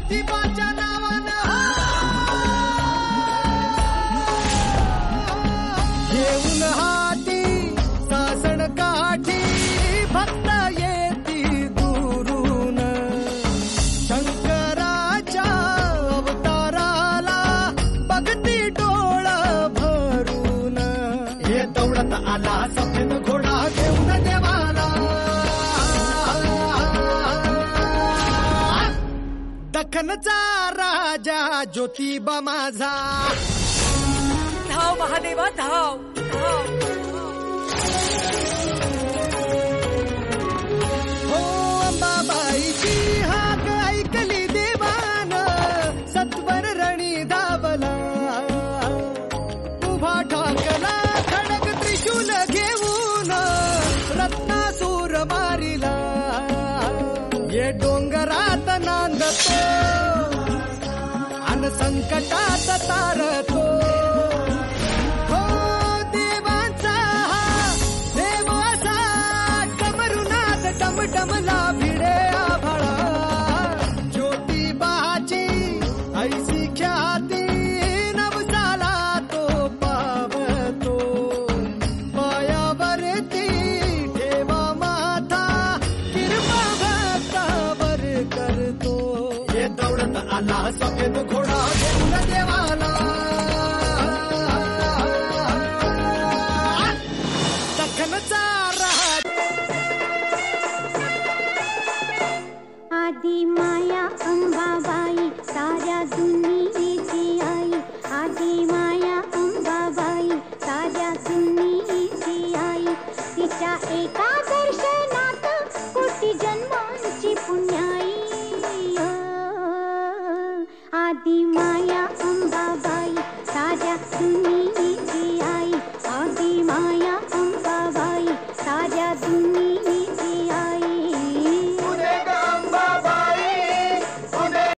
ज्योतिबाच्या नावानं घेऊन हाती सासण काठी भक्त येती दुरून शंकराच्या अवताराला बघती डोळ भरून हे दौडत आला सफेद घोडा घेऊन देवाला दख्खनचा राजा ज्योतिबा माझा धाव महादेवा धाव धाव हो अंबाबाईची हाक ऐकली देवान सत्वर रणी धावला उभा ठाकला खडक त्रिशूल घेऊन रत्नासूर मारिला ये डोंगरात नांदतो अन संकटात तारतो हो देवांचा देव असा डमरुनाथ टमटमला भिडे आभाळा ज्योतिबाची ऐसी ख्याती नवसाला तो पावतो पायावरती ठेवा माथा किरपा भक्तावर करतो हे दौडत आला सफेद घोडा घेऊन देवाला दख्खनचा राजा आदि माया अंबाबाई साऱ्या दुनियेची आई आदि माया अंबाबाई साऱ्या दुनियेची आई तिच्या एका दर्शनात कोटी जन्मांची पुण्याई आदि माया अंबाबाई साऱ्या दुनियेची आई आदि माया